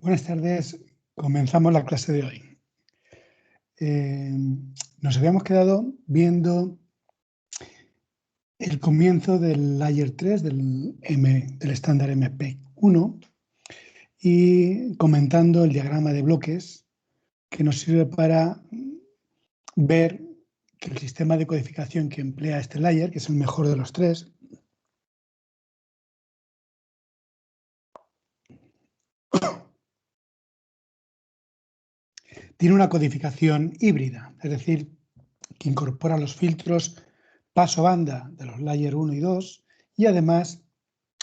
Buenas tardes, comenzamos la clase de hoy. Nos habíamos quedado viendo el comienzo del Layer 3 del estándar MP1 y comentando el diagrama de bloques que nos sirve para ver que el sistema de codificación que emplea este layer, que es el mejor de los tres, tiene una codificación híbrida, es decir, que incorpora los filtros paso-banda de los layer 1 y 2 y además,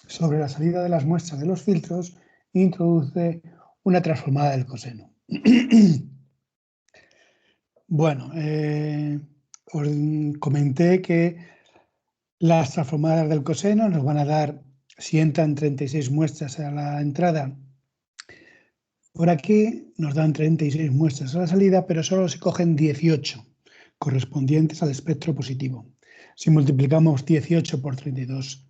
sobre la salida de las muestras de los filtros, introduce una transformada del coseno. Bueno, os comenté que las transformadas del coseno nos van a dar, si entran 36 muestras a la entrada, por aquí nos dan 36 muestras a la salida, pero solo se cogen 18 correspondientes al espectro positivo. Si multiplicamos 18 por 32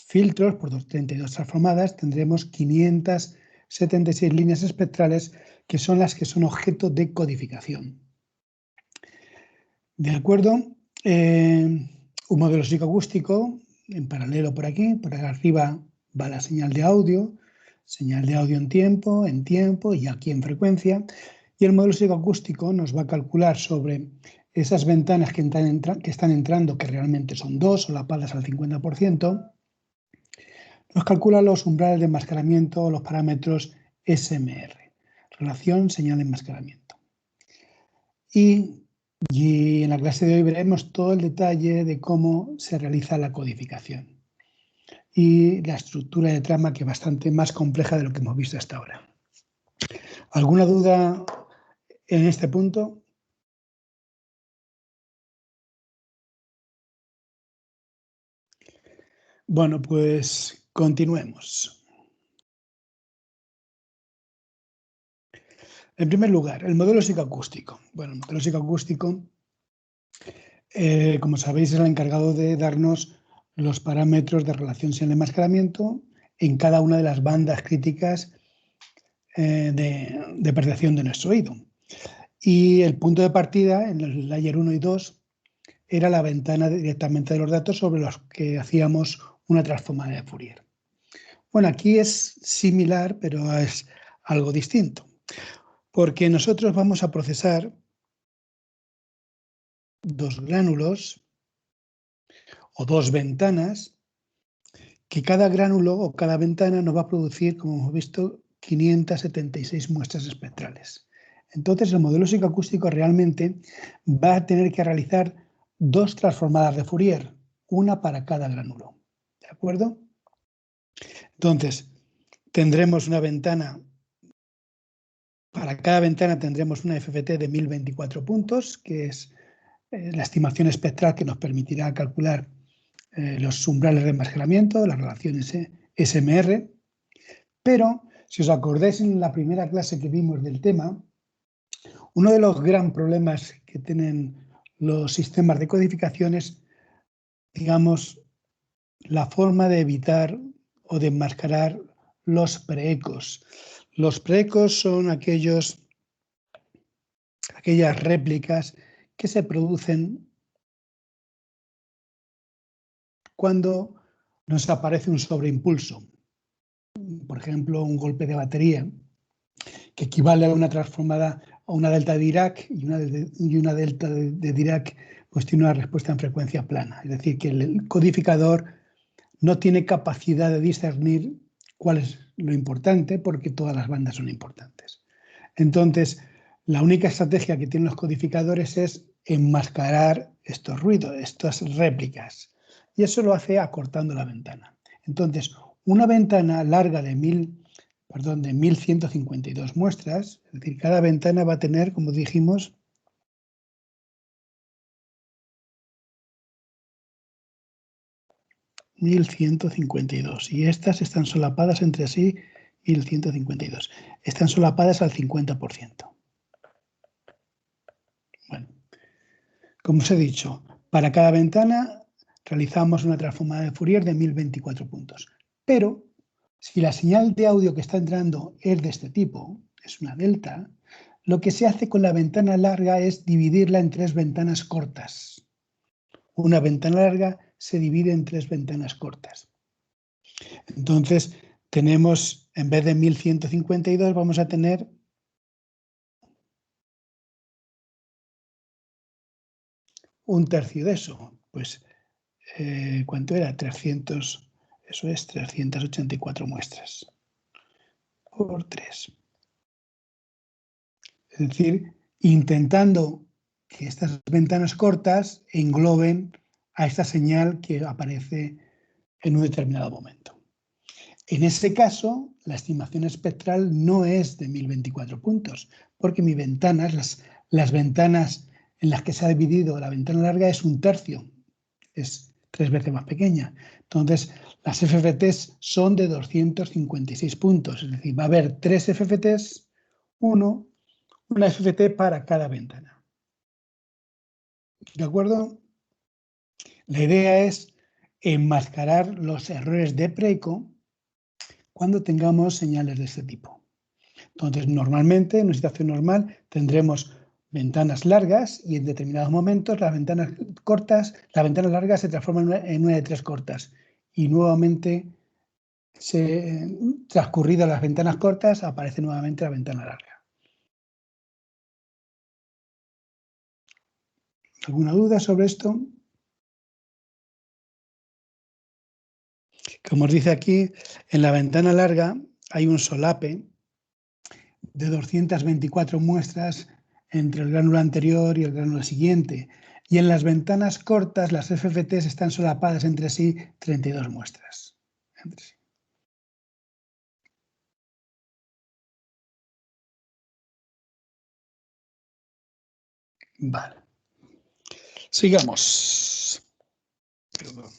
filtros, por 32 transformadas, tendremos 576 líneas espectrales, que son las que son objeto de codificación. ¿De acuerdo? Un modelo psicoacústico, en paralelo por aquí arriba va la señal de audio en tiempo y aquí en frecuencia. Y el modelo psicoacústico nos va a calcular sobre esas ventanas que están entrando, que realmente son dos, solapadas al 50%, nos calcula los umbrales de enmascaramiento o los parámetros SMR, relación señal-enmascaramiento. Y en la clase de hoy veremos todo el detalle de cómo se realiza la codificación y la estructura de trama, que es bastante más compleja de lo que hemos visto hasta ahora. ¿Alguna duda en este punto? Bueno, pues continuemos. En primer lugar, el modelo psicoacústico. Bueno, el modelo psicoacústico, como sabéis, es el encargado de darnos los parámetros de relación señal-enmascaramiento en cada una de las bandas críticas de percepción de nuestro oído. Y el punto de partida en el layer 1 y 2 era la ventana directamente de los datos sobre los que hacíamos una transformada de Fourier. Bueno, aquí es similar, pero es algo distinto, porque nosotros vamos a procesar dos gránulos o dos ventanas, que cada gránulo o cada ventana nos va a producir, como hemos visto, 576 muestras espectrales. Entonces, el modelo psicoacústico realmente va a tener que realizar dos transformadas de Fourier, una para cada gránulo. ¿De acuerdo? Entonces, tendremos una ventana, para cada ventana tendremos una FFT de 1024 puntos, que es la estimación espectral que nos permitirá calcular los umbrales de enmascaramiento, las relaciones SMR, pero si os acordáis en la primera clase que vimos del tema, uno de los gran problemas que tienen los sistemas de codificación es, digamos, la forma de evitar o de enmascarar los preecos. Los preecos son aquellas réplicas que se producen cuando nos aparece un sobreimpulso. Por ejemplo, un golpe de batería que equivale a una transformada, a una delta de Dirac, y una delta de Dirac pues tiene una respuesta en frecuencia plana. Es decir, que el codificador no tiene capacidad de discernir cuál es lo importante, porque todas las bandas son importantes. Entonces, la única estrategia que tienen los codificadores es enmascarar estos ruidos, estas réplicas. Y eso lo hace acortando la ventana. Entonces, una ventana larga de 1152 muestras, es decir, cada ventana va a tener, como dijimos, y estas están solapadas entre sí, 1152. Están solapadas al 50%. Bueno, como os he dicho, para cada ventana realizamos una transformada de Fourier de 1024 puntos. Pero Si la señal de audio que está entrando es de este tipo, es una delta, lo que se hace con la ventana larga es dividirla en 3 ventanas cortas. Una ventana larga se divide en 3 ventanas cortas. Entonces, tenemos, en vez de 1152, vamos a tener un tercio de eso. Pues, ¿cuánto era? 300, eso es 384 muestras por 3. Es decir, intentando que estas ventanas cortas engloben a esta señal que aparece en un determinado momento. En ese caso, la estimación espectral no es de 1024 puntos, porque mis ventanas, las ventanas en las que se ha dividido la ventana larga es un tercio, es 3 veces más pequeña. Entonces, las FFTs son de 256 puntos, es decir, va a haber 3 FFTs, una FFT para cada ventana. ¿De acuerdo? La idea es enmascarar los errores de preco cuando tengamos señales de este tipo. Entonces, normalmente, en una situación normal, tendremos ventanas largas y en determinados momentos las ventanas largas se transforman en una de 3 cortas y nuevamente, transcurridas las ventanas cortas, aparece nuevamente la ventana larga. ¿Alguna duda sobre esto? Como os dice aquí, en la ventana larga hay un solape de 224 muestras entre el gránulo anterior y el gránulo siguiente. Y en las ventanas cortas, las FFTs están solapadas entre sí 32 muestras. Entre sí. Vale. Sigamos. Perdón.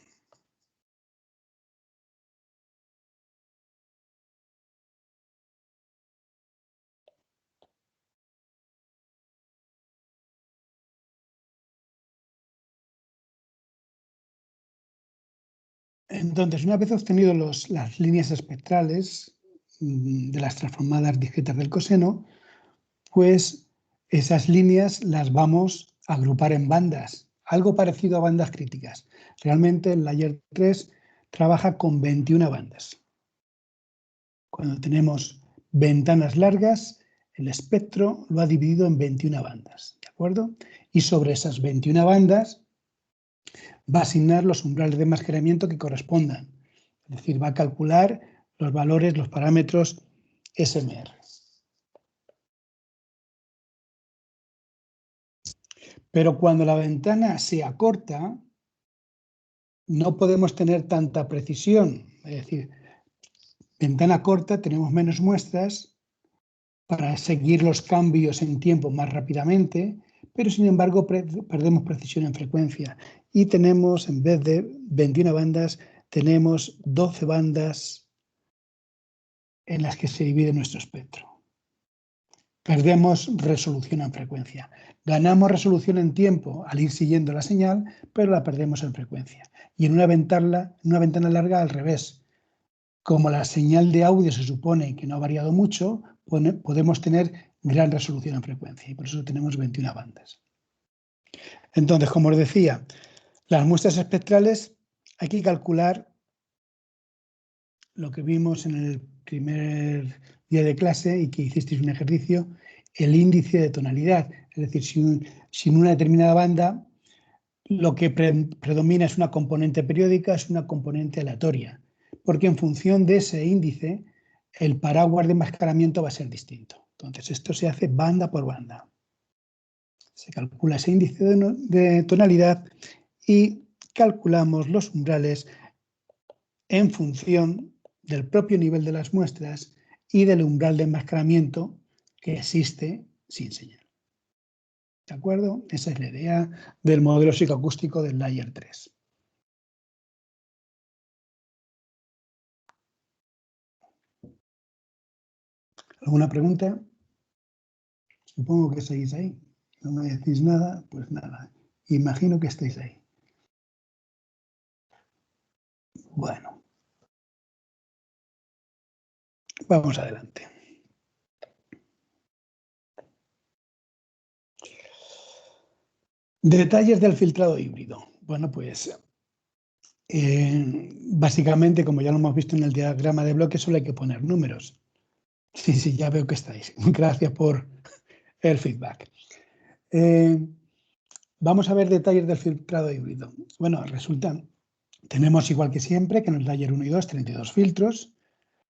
Entonces, una vez obtenido las líneas espectrales de las transformadas discretas del coseno, pues esas líneas las vamos a agrupar en bandas, algo parecido a bandas críticas. Realmente el Layer 3 trabaja con 21 bandas. Cuando tenemos ventanas largas, el espectro lo ha dividido en 21 bandas, ¿de acuerdo? Y sobre esas 21 bandas va a asignar los umbrales de enmascaramiento que correspondan. Es decir, va a calcular los valores, los parámetros SMR. Pero cuando la ventana se acorta, no podemos tener tanta precisión. Es decir, ventana corta, tenemos menos muestras para seguir los cambios en tiempo más rápidamente, pero sin embargo perdemos precisión en frecuencia. Y tenemos, en vez de 21 bandas, tenemos 12 bandas en las que se divide nuestro espectro. Perdemos resolución en frecuencia. Ganamos resolución en tiempo al ir siguiendo la señal, pero la perdemos en frecuencia. Y en una ventana larga, al revés. Como la señal de audio se supone que no ha variado mucho, podemos tener gran resolución en frecuencia y por eso tenemos 21 bandas. Entonces, como os decía, las muestras espectrales hay que calcular lo que vimos en el primer día de clase y que hicisteis un ejercicio, el índice de tonalidad. Es decir, si en una determinada banda lo que predomina es una componente periódica, es una componente aleatoria, porque en función de ese índice, el paraguas de enmascaramiento va a ser distinto. Entonces, esto se hace banda por banda. Se calcula ese índice de tonalidad y calculamos los umbrales en función del propio nivel de las muestras y del umbral de enmascaramiento que existe sin señal. ¿De acuerdo? Esa es la idea del modelo psicoacústico del Layer 3. ¿Alguna pregunta? Supongo que seguís ahí. No me decís nada, pues nada. Imagino que estáis ahí. Bueno. Vamos adelante. Detalles del filtrado híbrido. Bueno, pues básicamente, como ya lo hemos visto en el diagrama de bloques, solo hay que poner números. Sí, ya veo que estáis. Gracias por el feedback. Vamos a ver detalles del filtrado híbrido. Bueno, tenemos igual que siempre, que en el layer 1 y 2, 32 filtros.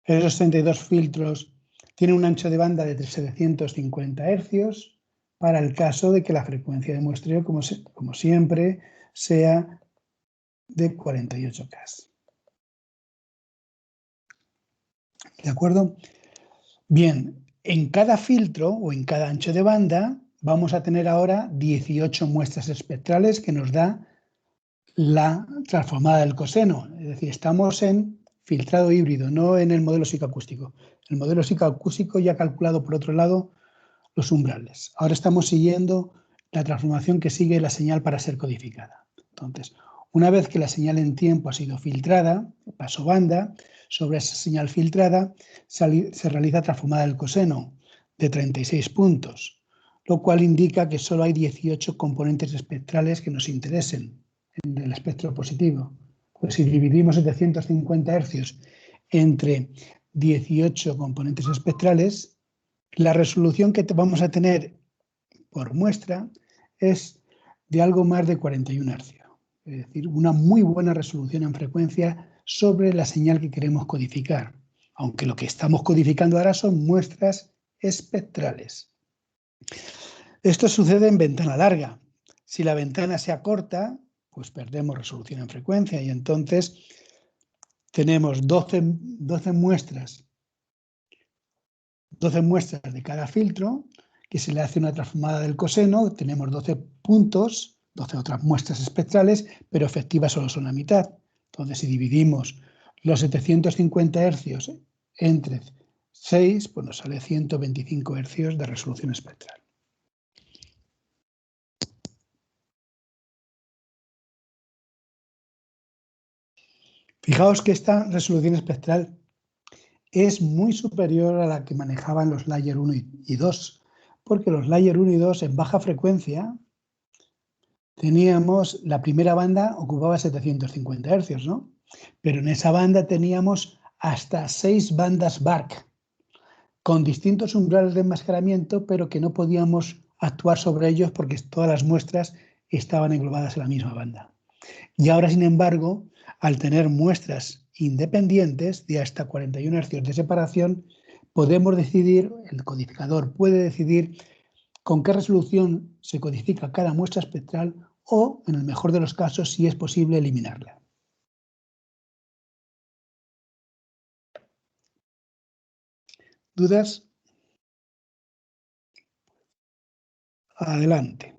Esos 32 filtros tienen un ancho de banda de 750 Hz para el caso de que la frecuencia de muestreo, como siempre, sea de 48K. ¿De acuerdo? Bien, en cada filtro o en cada ancho de banda vamos a tener ahora 18 muestras espectrales que nos da la transformada del coseno. Es decir, estamos en filtrado híbrido, no en el modelo psicoacústico. El modelo psicoacústico ya ha calculado, por otro lado, los umbrales. Ahora estamos siguiendo la transformación que sigue la señal para ser codificada. Entonces, una vez que la señal en tiempo ha sido filtrada, paso banda, sobre esa señal filtrada se realiza transformada del coseno de 36 puntos, lo cual indica que solo hay 18 componentes espectrales que nos interesen en el espectro positivo. Pues si dividimos 750 Hz entre 18 componentes espectrales, la resolución que vamos a tener por muestra es de algo más de 41 Hz. Es decir, una muy buena resolución en frecuencia sobre la señal que queremos codificar, aunque lo que estamos codificando ahora son muestras espectrales. Esto sucede en ventana larga. Si la ventana se acorta, pues perdemos resolución en frecuencia y entonces tenemos 12 muestras de cada filtro, que se le hace una transformada del coseno, tenemos 12 puntos, 12 otras muestras espectrales, pero efectivas solo son la mitad. Entonces, si dividimos los 750 Hz entre 6, pues nos sale 125 Hz de resolución espectral. Fijaos que esta resolución espectral es muy superior a la que manejaban los layer 1 y 2, porque los layer 1 y 2 en baja frecuencia teníamos, la primera banda ocupaba 750 Hz, ¿no? Pero en esa banda teníamos hasta 6 bandas BARC, con distintos umbrales de enmascaramiento, pero que no podíamos actuar sobre ellos porque todas las muestras estaban englobadas en la misma banda. Y ahora, sin embargo, al tener muestras independientes de hasta 41 Hz de separación, podemos decidir, el codificador puede decidir con qué resolución se codifica cada muestra espectral o, en el mejor de los casos, si es posible eliminarla. ¿Dudas? Adelante.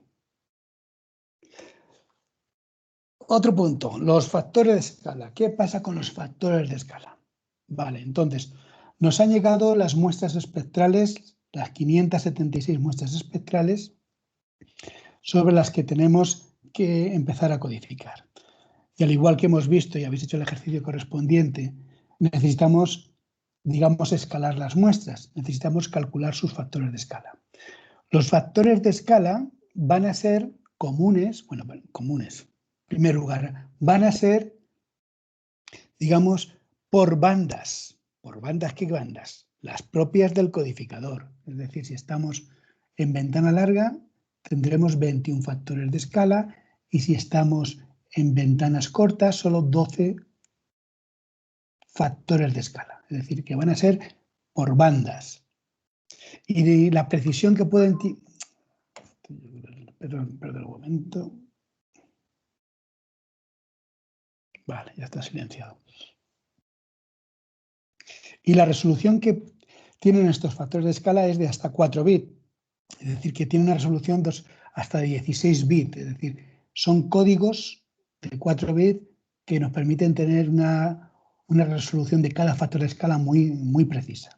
Otro punto, los factores de escala. ¿Qué pasa con los factores de escala? Vale, entonces, nos han llegado las muestras espectrales, las 576 muestras espectrales, sobre las que tenemos que empezar a codificar. Y al igual que hemos visto y habéis hecho el ejercicio correspondiente, necesitamos, digamos, escalar las muestras, necesitamos calcular sus factores de escala. Los factores de escala van a ser comunes, comunes, en primer lugar, van a ser, digamos, por bandas. ¿Por bandas qué bandas? Las propias del codificador. Es decir, si estamos en ventana larga, tendremos 21 factores de escala y si estamos en ventanas cortas, solo 12 factores de escala. Es decir, que van a ser por bandas. Y de la precisión que pueden... Perdón un momento. Vale, ya está silenciado. Y la resolución que tienen estos factores de escala es de hasta 4 bits. Es decir, que tiene una resolución hasta 16 bits. Es decir, son códigos de 4 bits que nos permiten tener una resolución de cada factor de escala muy precisa.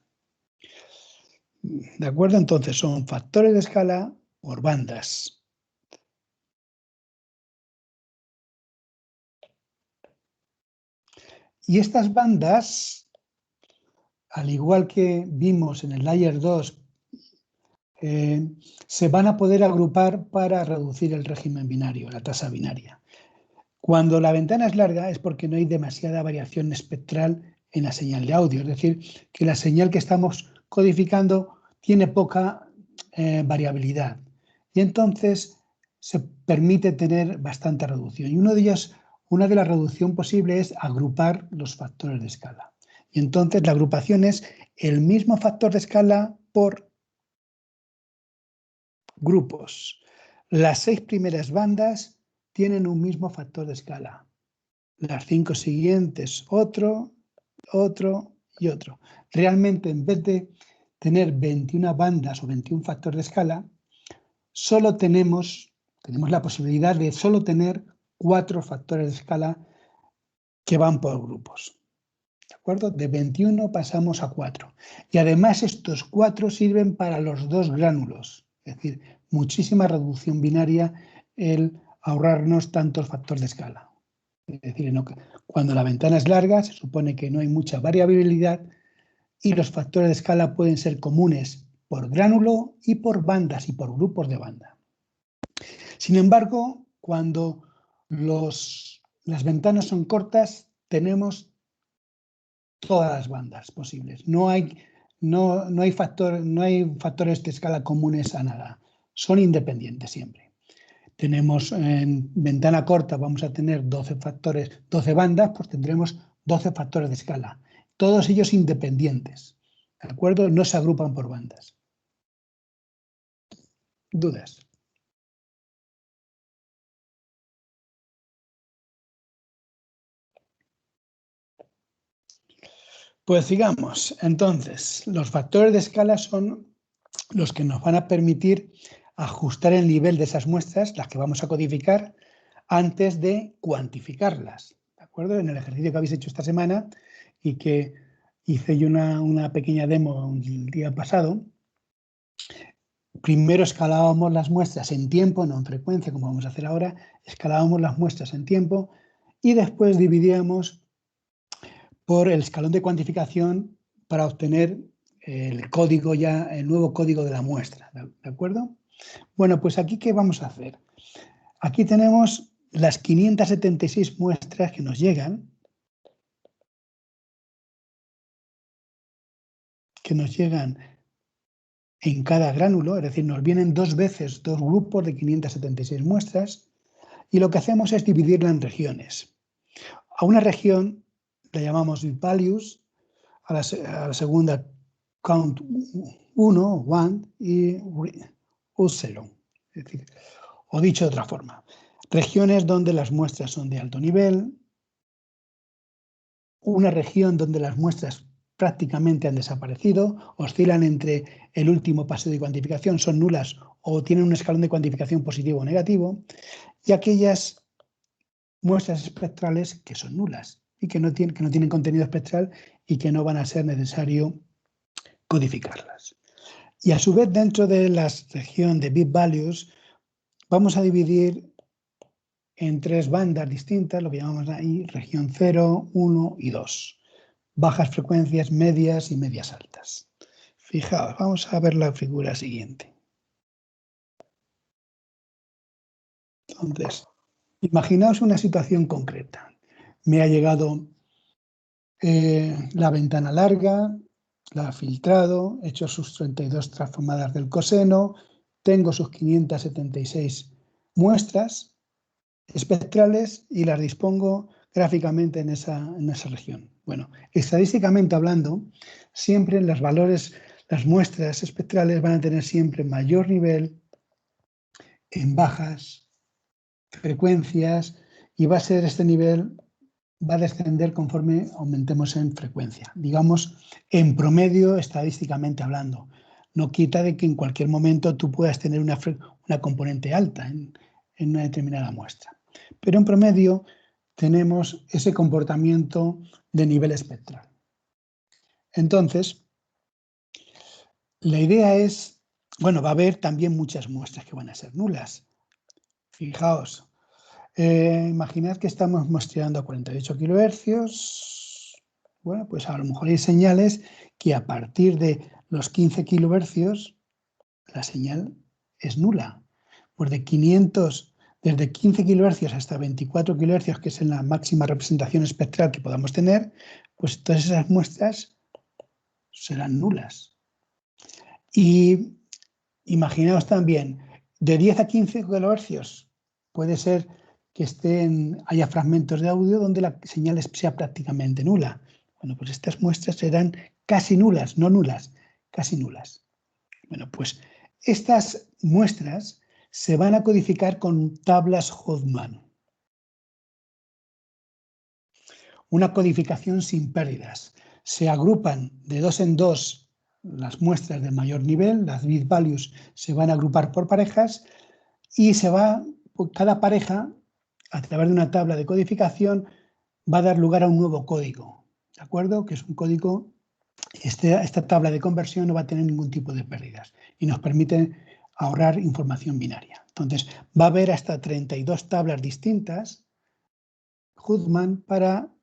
¿De acuerdo? Entonces, son factores de escala por bandas. Y estas bandas, al igual que vimos en el layer 2, se van a poder agrupar para reducir el régimen binario, la tasa binaria. Cuando la ventana es larga es porque no hay demasiada variación espectral en la señal de audio, es decir, que la señal que estamos codificando tiene poca variabilidad y entonces se permite tener bastante reducción. Y una de las reducciones posibles es agrupar los factores de escala. Y entonces la agrupación es el mismo factor de escala por grupos. Las 6 primeras bandas tienen un mismo factor de escala. Las 5 siguientes otro y otro. Realmente, en vez de tener 21 bandas o 21 factores de escala, solo tenemos la posibilidad de solo tener 4 factores de escala que van por grupos. ¿De acuerdo? De 21 pasamos a 4. Y además estos 4 sirven para los 2 gránulos. Es decir, muchísima reducción binaria el ahorrarnos tantos factores de escala. Es decir, cuando la ventana es larga se supone que no hay mucha variabilidad y los factores de escala pueden ser comunes por gránulo y por bandas y por grupos de banda. Sin embargo, cuando las ventanas son cortas, tenemos todas las bandas posibles. No hay factores de escala comunes a nada. Son independientes siempre. Tenemos en ventana corta, vamos a tener 12 bandas, pues tendremos 12 factores de escala. Todos ellos independientes. ¿De acuerdo? No se agrupan por bandas. ¿Dudas? Pues sigamos. Entonces, los factores de escala son los que nos van a permitir ajustar el nivel de esas muestras, las que vamos a codificar, antes de cuantificarlas. ¿De acuerdo? En el ejercicio que habéis hecho esta semana y que hice yo una pequeña demo el día pasado, primero escalábamos las muestras en tiempo, no en frecuencia, como vamos a hacer ahora, escalábamos las muestras en tiempo y después dividíamos por el escalón de cuantificación para obtener el código ya, el nuevo código de la muestra, ¿de acuerdo? Bueno, pues aquí, ¿qué vamos a hacer? Aquí tenemos las 576 muestras que nos llegan, en cada gránulo, es decir, nos vienen 2 veces 2 grupos de 576 muestras y lo que hacemos es dividirla en regiones. A una región la llamamos bit values, a la segunda count 1 y 0. Es decir, o dicho de otra forma, regiones donde las muestras son de alto nivel, una región donde las muestras prácticamente han desaparecido, oscilan entre el último paso de cuantificación, son nulas o tienen un escalón de cuantificación positivo o negativo, y aquellas muestras espectrales que son nulas y que no tienen contenido espectral y que no van a ser necesario codificarlas. Y a su vez, dentro de la región de bit values, vamos a dividir en 3 bandas distintas, lo que llamamos ahí región 0, 1 y 2. Bajas frecuencias, medias y medias altas. Fijaos, vamos a ver la figura siguiente. Entonces, imaginaos una situación concreta. Me ha llegado la ventana larga, la ha filtrado, he hecho sus 32 transformadas del coseno, tengo sus 576 muestras espectrales y las dispongo gráficamente en esa región. Bueno, estadísticamente hablando, siempre las muestras espectrales van a tener siempre mayor nivel en bajas frecuencias y va a ser este nivel, va a descender conforme aumentemos en frecuencia. Digamos, en promedio, estadísticamente hablando. No quita de que en cualquier momento tú puedas tener una componente alta en una determinada muestra. Pero en promedio tenemos ese comportamiento de nivel espectral. Entonces, la idea es, bueno, va a haber también muchas muestras que van a ser nulas. Fijaos, imaginad que estamos muestreando a 48 kHz. Bueno, pues a lo mejor hay señales que a partir de los 15 kilohercios la señal es nula. Pues desde 15 kilohercios hasta 24 kilohercios, que es la máxima representación espectral que podamos tener, pues todas esas muestras serán nulas. Y imaginaos también, de 10 a 15 kilohercios puede ser que haya fragmentos de audio donde la señal sea prácticamente nula. Bueno, pues estas muestras serán casi nulas, no nulas, casi nulas. Bueno, pues estas muestras se van a codificar con tablas Hodgman. Una codificación sin pérdidas. Se agrupan de dos en dos las muestras de mayor nivel, las bit values se van a agrupar por parejas y cada pareja, a través de una tabla de codificación, va a dar lugar a un nuevo código, ¿de acuerdo? Que es un código, esta tabla de conversión no va a tener ningún tipo de pérdidas y nos permite ahorrar información binaria. Entonces, va a haber hasta 32 tablas distintas, Hodgman, para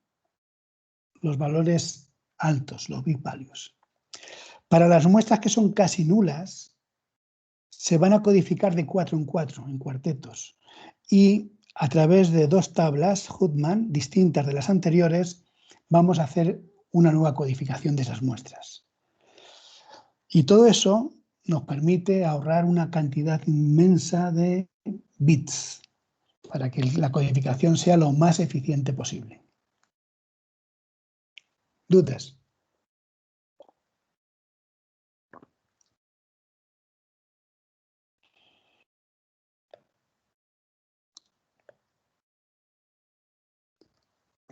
los valores altos, los big values. Para las muestras que son casi nulas, se van a codificar de 4 en 4, en cuartetos. Y a través de dos tablas Hodgman distintas de las anteriores, vamos a hacer una nueva codificación de esas muestras. Y todo eso nos permite ahorrar una cantidad inmensa de bits para que la codificación sea lo más eficiente posible. ¿Dudas?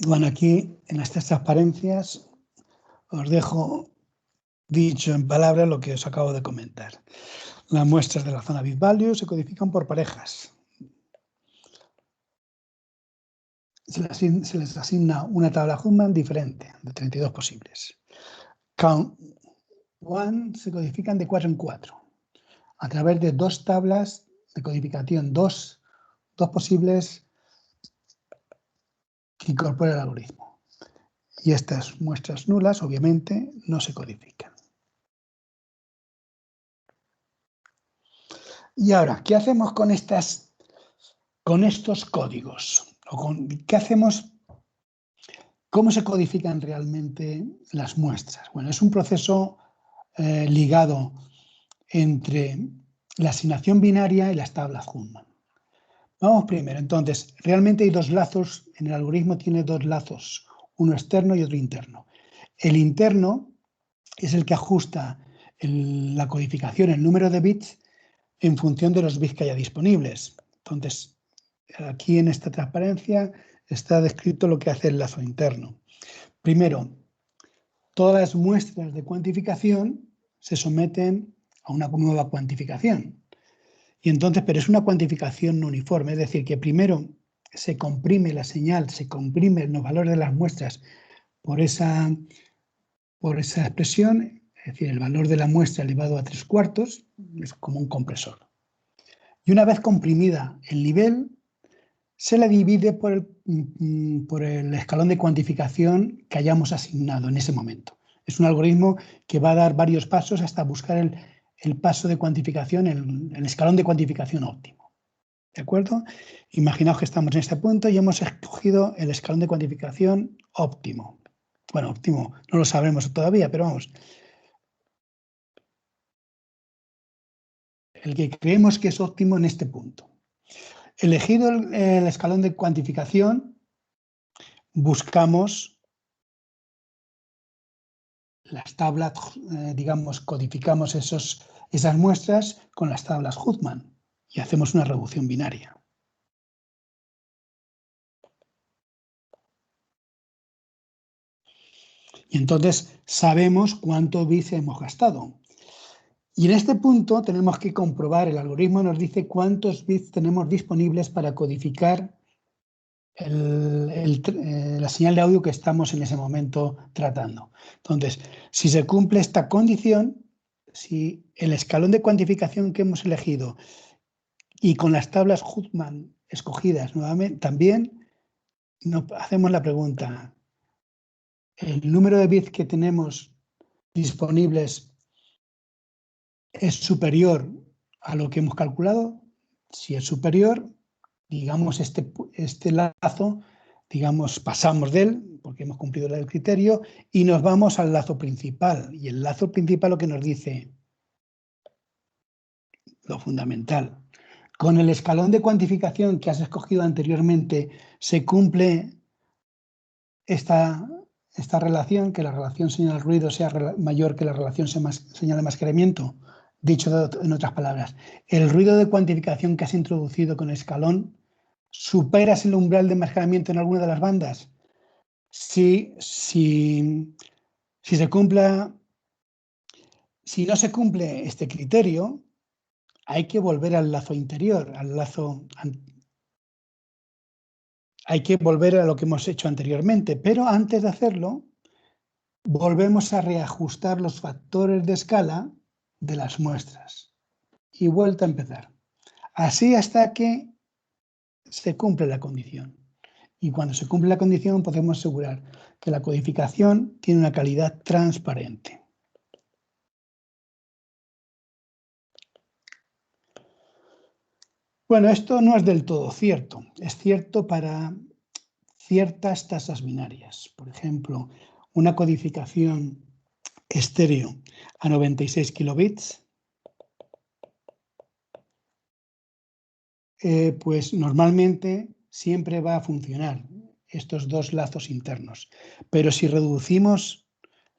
Bueno, aquí en estas transparencias os dejo dicho en palabras lo que os acabo de comentar. Las muestras de la zona bit value se codifican por parejas. Se les asigna una tabla Hodgman diferente, de 32 posibles. Count one se codifican de 4 en 4, a través de dos tablas de codificación, dos posibles que incorpora el algoritmo. Y estas muestras nulas, obviamente, no se codifican. Y ahora, ¿qué hacemos con estos códigos? ¿Qué hacemos? ¿Cómo se codifican realmente las muestras? Bueno, es un proceso ligado entre la asignación binaria y las tablas Hodgman. Vamos primero, entonces, realmente hay dos lazos, en el algoritmo tiene dos lazos, uno externo y otro interno. El interno es el que ajusta la codificación, el número de bits, en función de los bits que haya disponibles. Entonces, aquí en esta transparencia está descrito lo que hace el lazo interno. Primero, todas las muestras de cuantificación se someten a una nueva cuantificación. Y entonces, pero es una cuantificación no uniforme, es decir, que primero se comprime la señal, se comprimen los valores de las muestras por esa expresión, es decir, el valor de la muestra elevado a 3/4, es como un compresor. Y una vez comprimida el nivel, se la divide por el escalón de cuantificación que hayamos asignado en ese momento. Es un algoritmo que va a dar varios pasos hasta buscar el paso de cuantificación, el escalón de cuantificación óptimo. ¿De acuerdo? Imaginaos que estamos en este punto y hemos escogido el escalón de cuantificación óptimo. Bueno, óptimo no lo sabremos todavía, pero vamos. El que creemos que es óptimo en este punto. Elegido el escalón de cuantificación, buscamos las tablas, digamos, codificamos esas muestras con las tablas Hodgman y hacemos una reducción binaria. Y entonces sabemos cuántos bits hemos gastado. Y en este punto tenemos que comprobar, el algoritmo nos dice cuántos bits tenemos disponibles para codificar la señal de audio que estamos en ese momento tratando. Entonces, si se cumple esta condición, si el escalón de cuantificación que hemos elegido y con las tablas Hodgman escogidas nuevamente, también nos hacemos la pregunta, ¿el número de bits que tenemos disponibles es superior a lo que hemos calculado. Si es superior, digamos, este lazo, digamos, pasamos de él, porque hemos cumplido el criterio, y nos vamos al lazo principal. Y el lazo principal lo que nos dice, lo fundamental, con el escalón de cuantificación que has escogido anteriormente, se cumple esta relación, que la relación señal-ruido sea mayor que la relación señal-enmascaramiento. Dicho en otras palabras, el ruido de cuantificación que has introducido con el escalón, ¿superas el umbral de enmascaramiento en alguna de las bandas? Si no se cumple este criterio, hay que volver al lazo interior, hay que volver a lo que hemos hecho anteriormente, pero antes de hacerlo, volvemos a reajustar los factores de escala de las muestras y vuelta a empezar. Así hasta que se cumple la condición. Y cuando se cumple la condición podemos asegurar que la codificación tiene una calidad transparente. Bueno, esto no es del todo cierto. Es cierto para ciertas tasas binarias. Por ejemplo, una codificación estéreo a 96 kilobits, pues normalmente siempre va a funcionar estos dos lazos internos. Pero si reducimos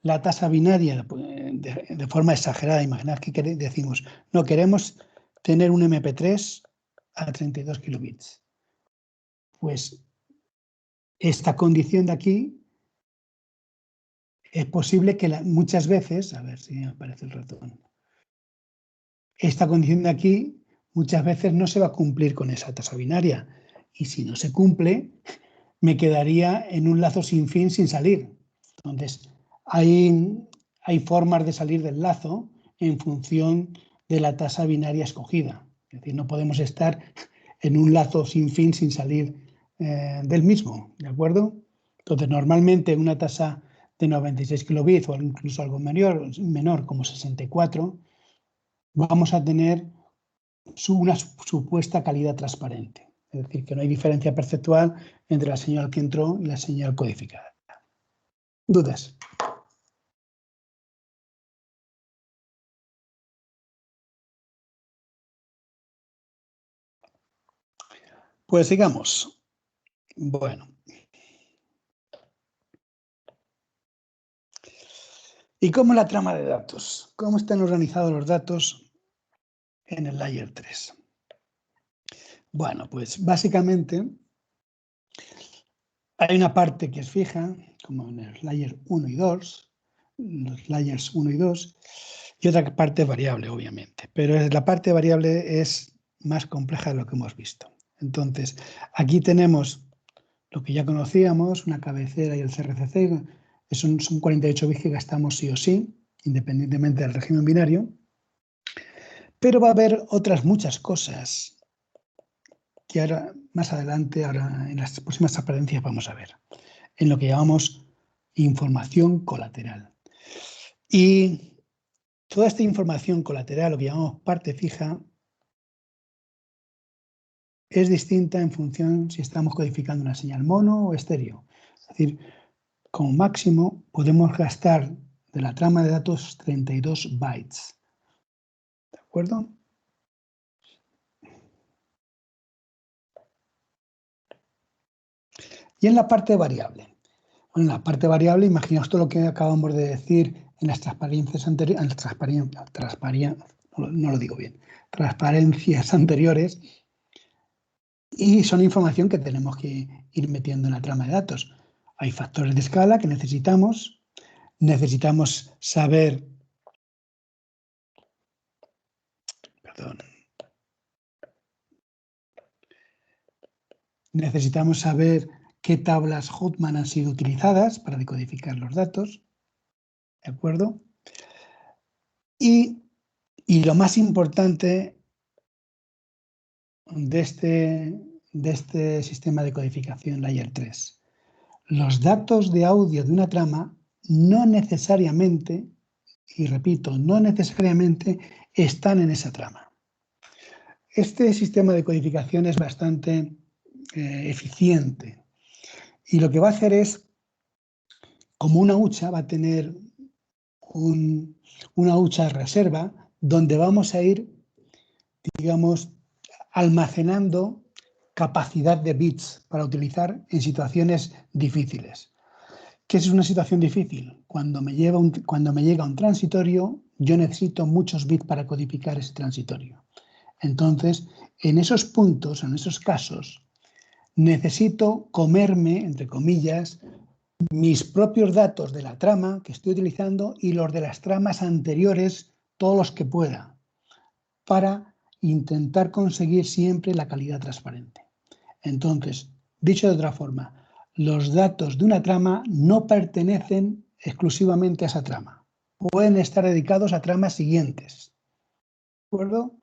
la tasa binaria de forma exagerada, imaginad que decimos, no, queremos tener un MP3 a 32 kilobits. Pues esta condición de aquí es posible que muchas veces, a ver si me aparece el ratón, esta condición de aquí muchas veces no se va a cumplir con esa tasa binaria. Y si no se cumple, me quedaría en un lazo sin fin sin salir. Entonces, hay formas de salir del lazo en función de la tasa binaria escogida. Es decir, no podemos estar en un lazo sin fin sin salir del mismo, ¿de acuerdo? Entonces, normalmente una tasa de 96 kilobits o incluso algo menor como 64, vamos a tener una supuesta calidad transparente. Es decir, que no hay diferencia perceptual entre la señal que entró y la señal codificada. ¿Dudas? Pues sigamos. Bueno. ¿Y cómo la trama de datos? ¿Cómo están organizados los datos en el Layer 3? Bueno, pues básicamente hay una parte que es fija, como en el Layer 1 y 2, los Layers 1 y 2, y otra parte variable, obviamente. Pero la parte variable es más compleja de lo que hemos visto. Entonces, aquí tenemos lo que ya conocíamos, una cabecera y el CRCC, son 48 bits que gastamos sí o sí, independientemente del régimen binario. Pero va a haber otras muchas cosas que ahora, más adelante, ahora en las próximas transparencias vamos a ver, en lo que llamamos información colateral. Y toda esta información colateral, lo que llamamos parte fija, es distinta en función si estamos codificando una señal mono o estéreo. Es decir, como máximo podemos gastar de la trama de datos 32 bytes. ¿De acuerdo? Y en la parte variable. Bueno, en la parte variable, imaginaos todo lo que acabamos de decir en las transparencias anteriores, no lo digo bien, transparencias anteriores, y son información que tenemos que ir metiendo en la trama de datos. Hay factores de escala que necesitamos saber, necesitamos saber qué tablas Huffman han sido utilizadas para decodificar los datos, ¿de acuerdo? Y lo más importante de este sistema de codificación Layer 3, los datos de audio de una trama no necesariamente y repito, no necesariamente están en esa trama. Este sistema de codificación es bastante eficiente y lo que va a hacer es, como una hucha, va a tener una hucha de reserva donde vamos a ir, digamos, almacenando capacidad de bits para utilizar en situaciones difíciles. ¿Qué es una situación difícil? Cuando me llega un transitorio, yo necesito muchos bits para codificar ese transitorio. Entonces, en esos puntos, en esos casos, necesito comerme, entre comillas, mis propios datos de la trama que estoy utilizando y los de las tramas anteriores, todos los que pueda, para intentar conseguir siempre la calidad transparente. Entonces, dicho de otra forma, los datos de una trama no pertenecen exclusivamente a esa trama. Pueden estar dedicados a tramas siguientes. ¿De acuerdo?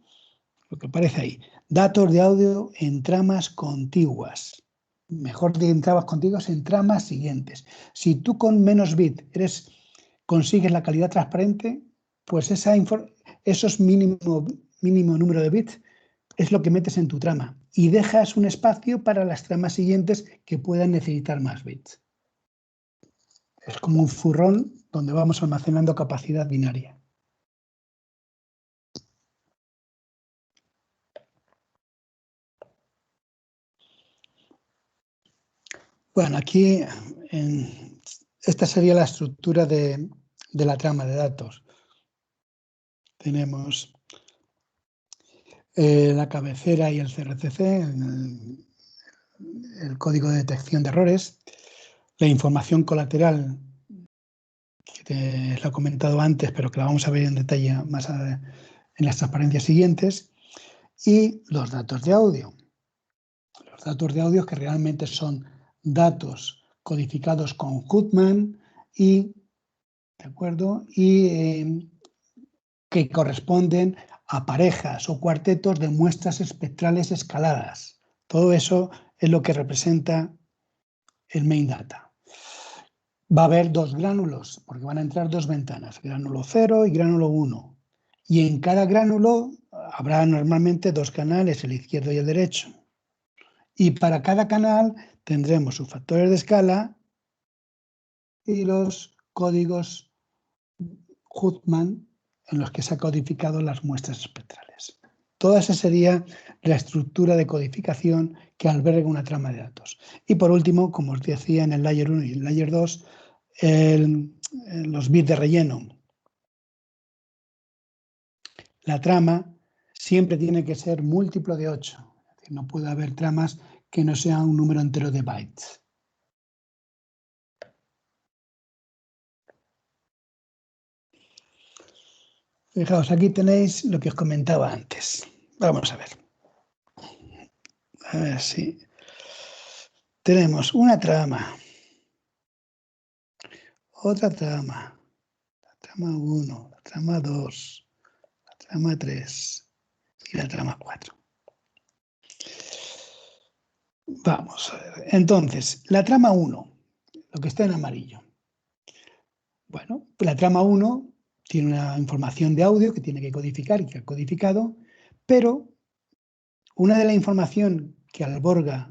Lo que aparece ahí. Datos de audio en tramas contiguas. Mejor que en tramas contiguas, en tramas siguientes. Si tú con menos bit consigues la calidad transparente, pues esos mínimo número de bits es lo que metes en tu trama y dejas un espacio para las tramas siguientes que puedan necesitar más bits. Es como un zurrón donde vamos almacenando capacidad binaria. Bueno, aquí esta sería la estructura de la trama de datos. Tenemos la cabecera y el CRCC, el código de detección de errores, la información colateral, que lo he comentado antes, pero que la vamos a ver en detalle más en las transparencias siguientes, y los datos de audio. Los datos de audio que realmente son datos codificados con Huttman y, ¿de acuerdo? Y que corresponden a parejas o cuartetos de muestras espectrales escaladas. Todo eso es lo que representa el main data. Va a haber dos gránulos, porque van a entrar dos ventanas, gránulo 0 y gránulo 1. Y en cada gránulo habrá normalmente dos canales, el izquierdo y el derecho. Y para cada canal tendremos sus factores de escala y los códigos Huttman en los que se han codificado las muestras espectrales. Toda esa sería la estructura de codificación que alberga una trama de datos. Y por último, como os decía, en el layer 1 y el layer 2, los bits de relleno. La trama siempre tiene que ser múltiplo de 8. Es decir, no puede haber tramas que no sean un número entero de bytes. Fijaos, aquí tenéis lo que os comentaba antes. Vamos a ver. A ver si tenemos una trama, otra trama, la trama 1, la trama 2, la trama 3 y la trama 4. Vamos a ver. Entonces, la trama 1, lo que está en amarillo. Bueno, la trama 1 tiene una información de audio que tiene que codificar y que ha codificado, pero una de la información que alberga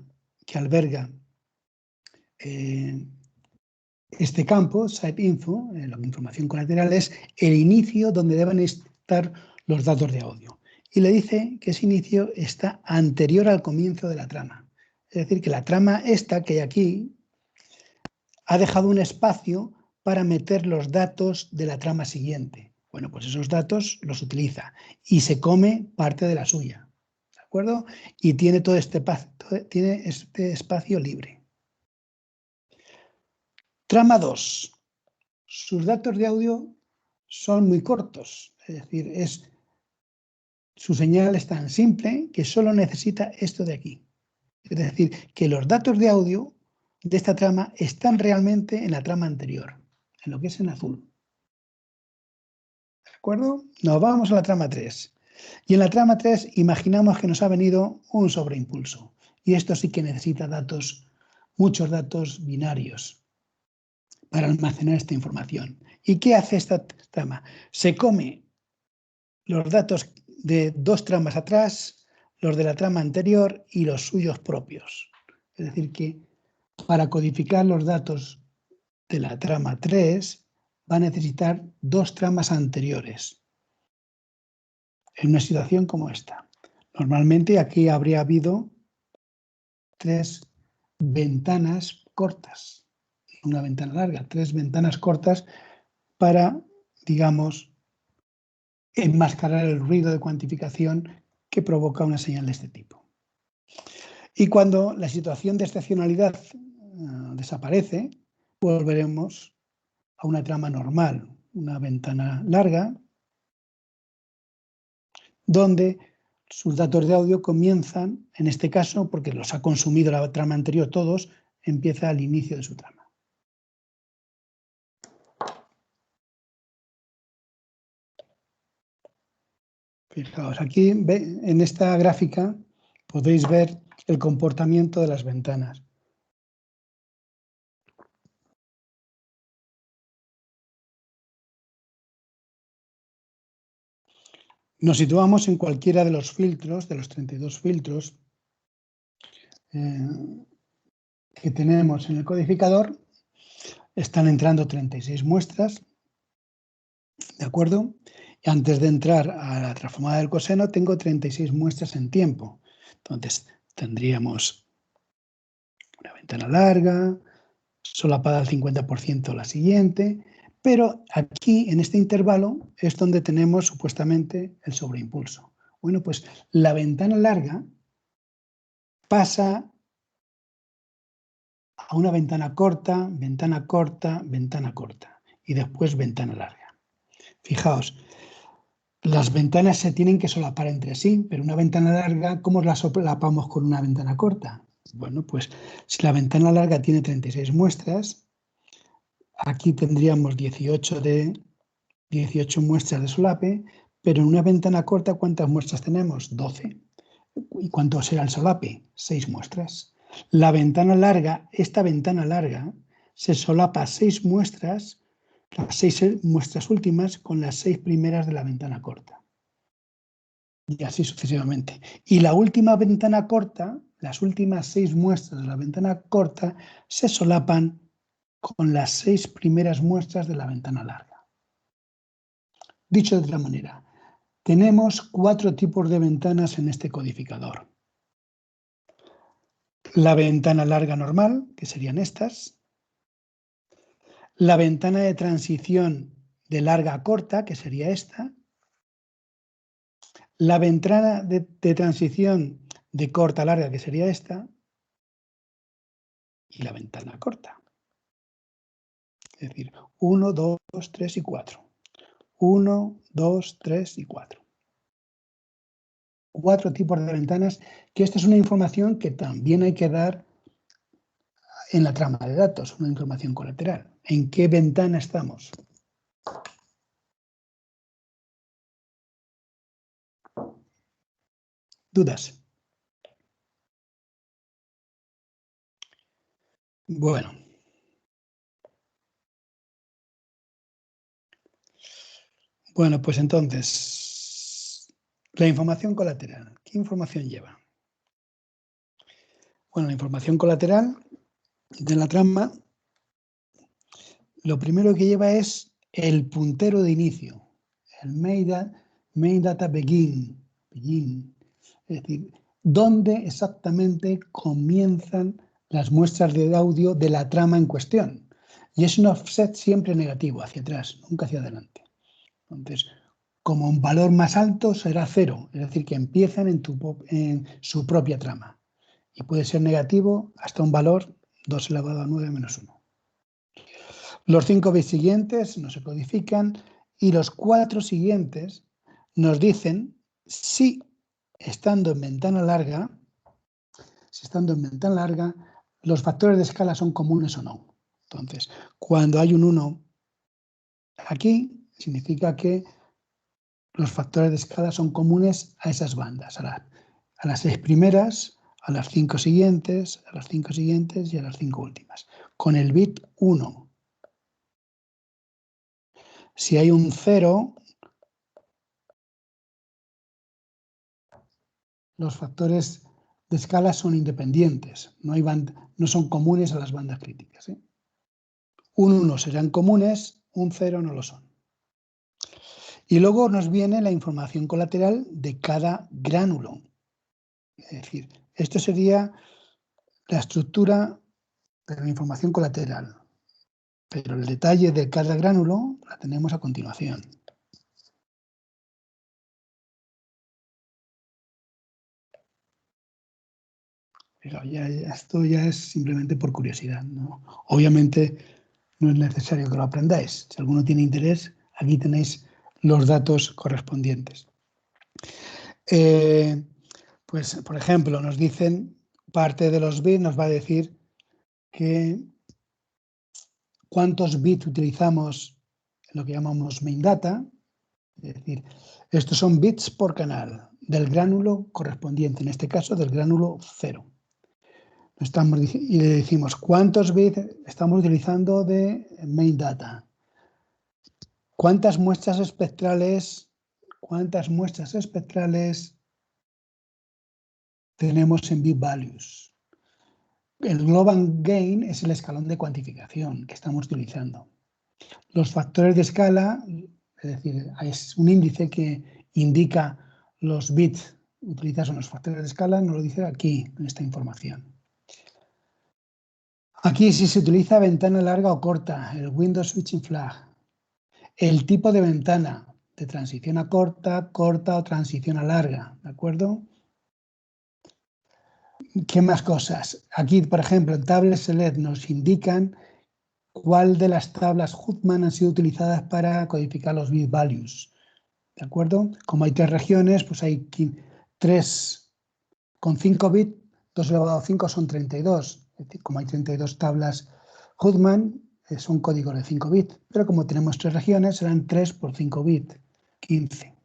este campo, SiteInfo, la información colateral, es el inicio donde deben estar los datos de audio. Y le dice que ese inicio está anterior al comienzo de la trama. Es decir, que la trama esta que hay aquí ha dejado un espacio para meter los datos de la trama siguiente. Bueno, pues esos datos los utiliza y se come parte de la suya. ¿De acuerdo? Y tiene todo este espacio libre. Trama 2. Sus datos de audio son muy cortos. Es decir, su señal es tan simple que solo necesita esto de aquí. Es decir, que los datos de audio de esta trama están realmente en la trama anterior, en lo que es en azul. ¿De acuerdo? Nos vamos a la trama 3. Y en la trama 3 imaginamos que nos ha venido un sobreimpulso. Y esto sí que necesita datos, muchos datos binarios para almacenar esta información. ¿Y qué hace esta trama? Se come los datos de 2 tramas atrás, los de la trama anterior y los suyos propios. Es decir, que para codificar los datos de la trama 3 va a necesitar 2 tramas anteriores en una situación como esta. Normalmente aquí habría habido 3 ventanas cortas, una ventana larga, 3 ventanas cortas para, digamos, enmascarar el ruido de cuantificación que provoca una señal de este tipo. Y cuando la situación de excepcionalidad desaparece, volveremos a una trama normal, una ventana larga, donde sus datos de audio comienzan, en este caso, porque los ha consumido la trama anterior todos, empieza al inicio de su trama. Fijaos, aquí en esta gráfica podéis ver el comportamiento de las ventanas. Nos situamos en cualquiera de los filtros, de los 32 filtros que tenemos en el codificador. Están entrando 36 muestras, ¿de acuerdo? Y antes de entrar a la transformada del coseno, tengo 36 muestras en tiempo. Entonces, tendríamos una ventana larga, solapada al 50% la siguiente, pero aquí, en este intervalo, es donde tenemos supuestamente el sobreimpulso. Bueno, pues la ventana larga pasa a una ventana corta, ventana corta, ventana corta y después ventana larga. Fijaos, las ventanas se tienen que solapar entre sí, pero una ventana larga, ¿cómo la solapamos con una ventana corta? Bueno, pues si la ventana larga tiene 36 muestras, aquí tendríamos 18 muestras de solape, pero en una ventana corta, ¿cuántas muestras tenemos? 12. ¿Y cuánto será el solape? 6 muestras. La ventana larga, esta ventana larga, se solapa 6 muestras, las 6 muestras últimas con las 6 primeras de la ventana corta. Y así sucesivamente. Y la última ventana corta, las últimas 6 muestras de la ventana corta, se solapan con las 6 primeras muestras de la ventana larga. Dicho de otra manera, tenemos 4 tipos de ventanas en este codificador. La ventana larga normal, que serían estas. La ventana de transición de larga a corta, que sería esta. La ventana de transición de corta a larga, que sería esta. Y la ventana corta. Es decir, 1, 2, 3 y 4. 1, 2, 3 y 4. 4 tipos de ventanas, que esta es una información que también hay que dar en la trama de datos, una información colateral. ¿En qué ventana estamos? ¿Dudas? Bueno. Bueno, pues entonces, la información colateral. ¿Qué información lleva? Bueno, la información colateral de la trama, lo primero que lleva es el puntero de inicio, el main data begin. Es decir, dónde exactamente comienzan las muestras de audio de la trama en cuestión. Y es un offset siempre negativo, hacia atrás, nunca hacia adelante. Entonces, como un valor más alto será 0, es decir, que empiezan en su propia trama. Y puede ser negativo hasta un valor 2 elevado a 9 menos 1. Los 5 bits siguientes no se codifican y los 4 siguientes nos dicen si estando en ventana larga, los factores de escala son comunes o no. Entonces, cuando hay un 1 aquí, significa que los factores de escala son comunes a esas bandas, a las 6 primeras, a las 5 siguientes, a las 5 siguientes y a las 5 últimas, con el bit 1. Si hay un 0, los factores de escala son independientes, no son comunes a las bandas críticas. Un 1 serán comunes, un 0 no lo son. Y luego nos viene la información colateral de cada gránulo. Es decir, esto sería la estructura de la información colateral. Pero el detalle de cada gránulo la tenemos a continuación. Pero esto ya es simplemente por curiosidad, ¿no? Obviamente no es necesario que lo aprendáis. Si alguno tiene interés, aquí tenéis los datos correspondientes. Pues, por ejemplo, nos dicen, parte de los bits nos va a decir que cuántos bits utilizamos en lo que llamamos main data. Es decir, estos son bits por canal del gránulo correspondiente, en este caso del gránulo 0. Y le decimos cuántos bits estamos utilizando de main data. ¿Cuántas muestras espectrales tenemos en bit values? El global gain es el escalón de cuantificación que estamos utilizando. Los factores de escala, es decir, es un índice que indica los bits utilizados en los factores de escala, nos lo dice aquí, en esta información. Aquí si se utiliza ventana larga o corta, el Windows Switching Flag. El tipo de ventana, de transición a corta, corta o transición a larga, ¿de acuerdo? ¿Qué más cosas? Aquí, por ejemplo, en Table Select nos indican cuál de las tablas Huffman han sido utilizadas para codificar los bit values, ¿de acuerdo? Como hay 3 regiones, pues hay 3 con 5 bits, 2 elevado a 5 son 32. Es decir, como hay 32 tablas Huffman, son códigos de 5 bits, pero como tenemos 3 regiones, serán 3 por 5 bits, 15.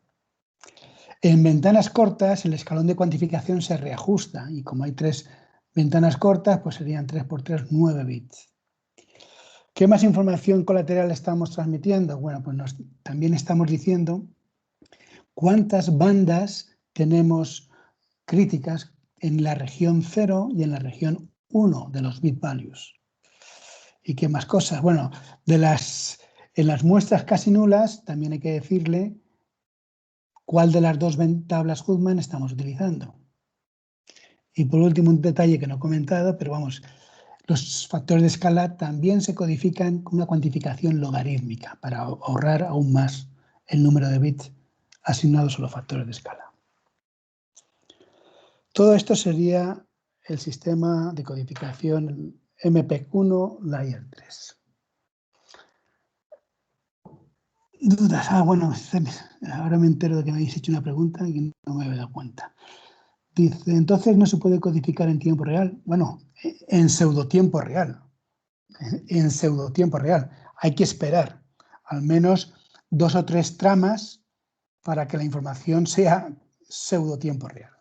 En ventanas cortas, el escalón de cuantificación se reajusta y como hay 3 ventanas cortas, pues serían 3 por 3, 9 bits. ¿Qué más información colateral estamos transmitiendo? Bueno, pues también estamos diciendo cuántas bandas tenemos críticas en la región 0 y en la región 1 de los bit values. ¿Y qué más cosas? Bueno, en las muestras casi nulas también hay que decirle cuál de las 2 tablas Huffman estamos utilizando. Y por último, un detalle que no he comentado, pero vamos, los factores de escala también se codifican con una cuantificación logarítmica para ahorrar aún más el número de bits asignados a los factores de escala. Todo esto sería el sistema de codificación MPEG-1 Layer 3. ¿Dudas? Bueno, ahora me entero de que me habéis hecho una pregunta y no me había dado cuenta. Dice, entonces no se puede codificar en tiempo real. Bueno, en pseudotiempo real. En pseudotiempo real. Hay que esperar al menos 2 o 3 tramas para que la información sea pseudotiempo real.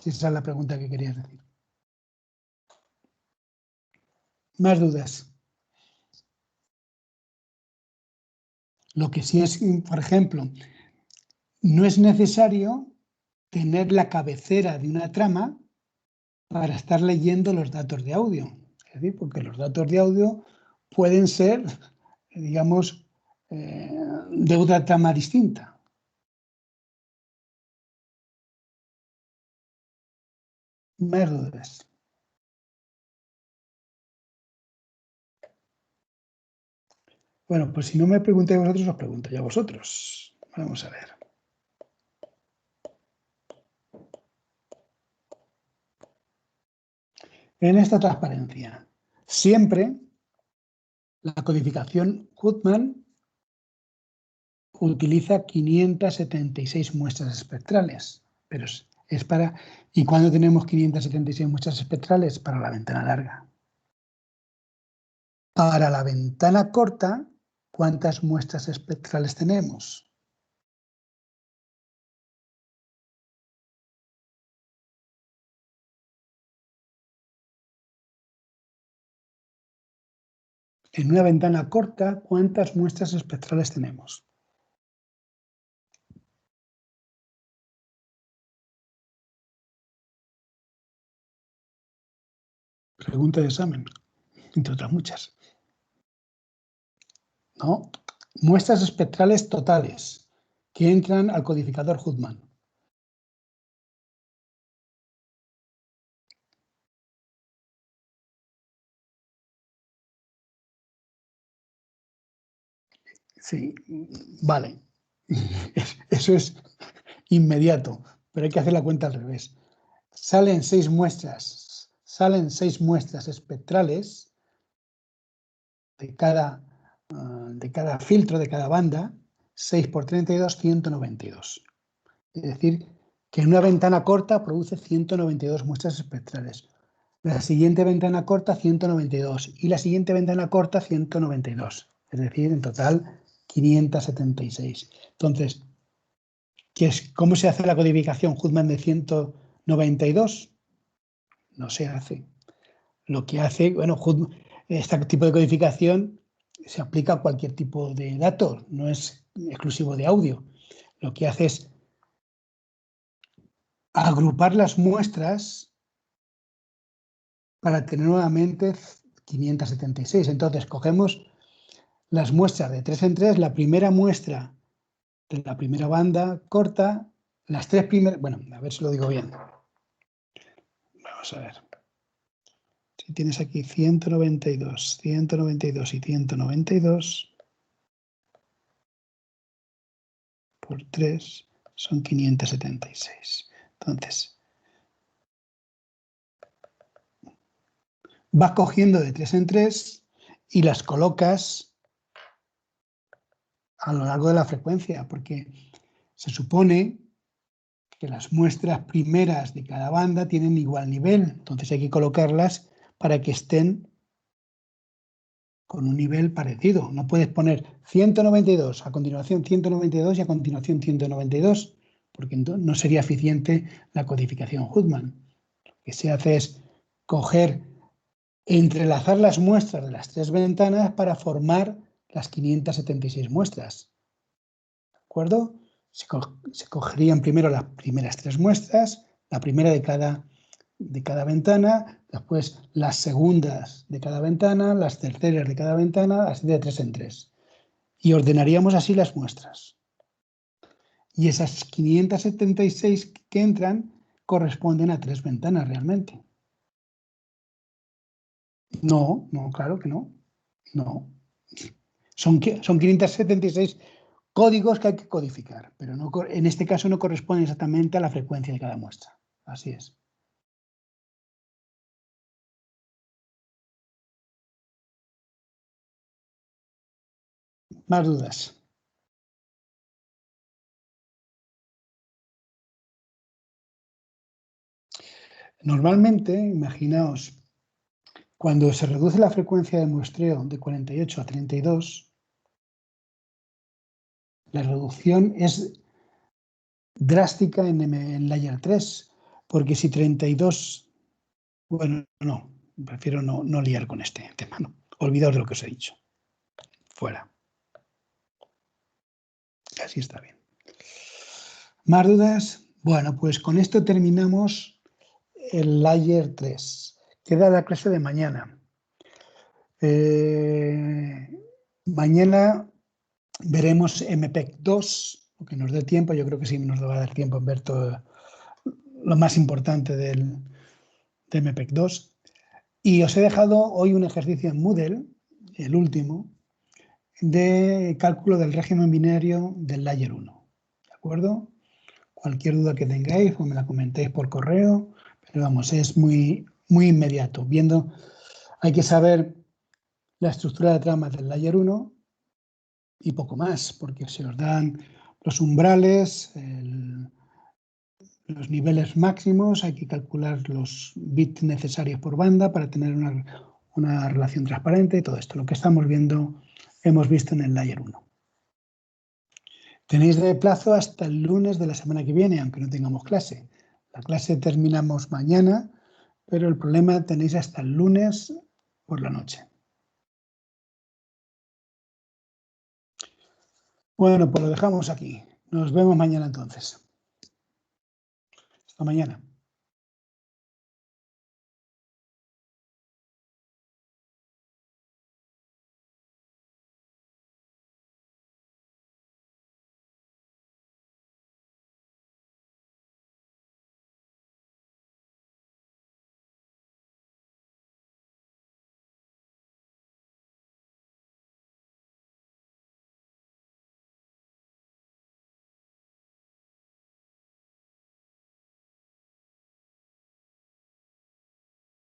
Esa es la pregunta que querías decir. ¿Más dudas? Lo que sí es, por ejemplo, no es necesario tener la cabecera de una trama para estar leyendo los datos de audio. Es decir, porque los datos de audio pueden ser, digamos, de otra trama distinta. Más dudas. Bueno, pues si no me preguntáis vosotros, os pregunto yo a vosotros. Vamos a ver. En esta transparencia, siempre la codificación Huffman utiliza 576 muestras espectrales, pero es para... ¿Y cuándo tenemos 576 muestras espectrales? Para la ventana larga. Para la ventana corta, ¿cuántas muestras espectrales tenemos? En una ventana corta, ¿cuántas muestras espectrales tenemos? Pregunta de examen, entre otras muchas. ¿No? Muestras espectrales totales que entran al codificador Huttman. Sí, vale. Eso es inmediato, pero hay que hacer la cuenta al revés. Salen 6 muestras espectrales de cada filtro, de cada banda, 6 por 32, 192. Es decir, que en una ventana corta produce 192 muestras espectrales. La siguiente ventana corta, 192. Y la siguiente ventana corta, 192. Es decir, en total, 576. Entonces, ¿cómo se hace la codificación Huttman de 192? No se hace. Lo que hace, bueno, este tipo de codificación se aplica a cualquier tipo de datos, no es exclusivo de audio. Lo que hace es agrupar las muestras para tener nuevamente 576. Entonces, cogemos las muestras de 3 en 3, la primera muestra de la primera banda corta, las 3 primeras, bueno, a ver si lo digo bien. Vamos a ver. Si tienes aquí 192, 192 y 192 por 3 son 576. Entonces, vas cogiendo de 3 en 3 y las colocas a lo largo de la frecuencia, porque se supone que las muestras primeras de cada banda tienen igual nivel, entonces hay que colocarlas para que estén con un nivel parecido. No puedes poner 192, a continuación 192 y a continuación 192, porque no sería eficiente la codificación Huttman. Lo que se hace es entrelazar las muestras de las 3 ventanas para formar las 576 muestras. ¿De acuerdo? Se cogerían primero las primeras 3 muestras, la primera de cada ventana, después las segundas de cada ventana, las terceras de cada ventana, así de 3 en 3. Y ordenaríamos así las muestras. Y esas 576 que entran corresponden a 3 ventanas realmente. No, claro que no. No. Son 576 códigos que hay que codificar, pero no, en este caso no corresponde exactamente a la frecuencia de cada muestra. Así es. Más dudas. Normalmente, imaginaos, cuando se reduce la frecuencia de muestreo de 48 a 32, la reducción es drástica en layer 3, porque si 32, bueno, no, prefiero no liar con este tema, no. Olvidaos de lo que os he dicho. Fuera. Así está bien. ¿Más dudas? Bueno, pues con esto terminamos el layer 3. Queda la clase de mañana. Mañana veremos MPEG 2, lo que nos dé tiempo. Yo creo que sí nos va a dar tiempo en ver todo lo más importante de MPEG 2. Y os he dejado hoy un ejercicio en Moodle, el último, de cálculo del régimen binario del layer 1. ¿De acuerdo? Cualquier duda que tengáis, pues me la comentéis por correo, pero vamos, es muy inmediato. Hay que saber la estructura de tramas del layer 1 y poco más, porque se os dan los umbrales, los niveles máximos, hay que calcular los bits necesarios por banda para tener una relación transparente y todo esto. Lo que estamos viendo, hemos visto en el layer 1. Tenéis de plazo hasta el lunes de la semana que viene, aunque no tengamos clase. La clase terminamos mañana, pero el problema tenéis hasta el lunes por la noche. Bueno, pues lo dejamos aquí. Nos vemos mañana entonces. Hasta mañana.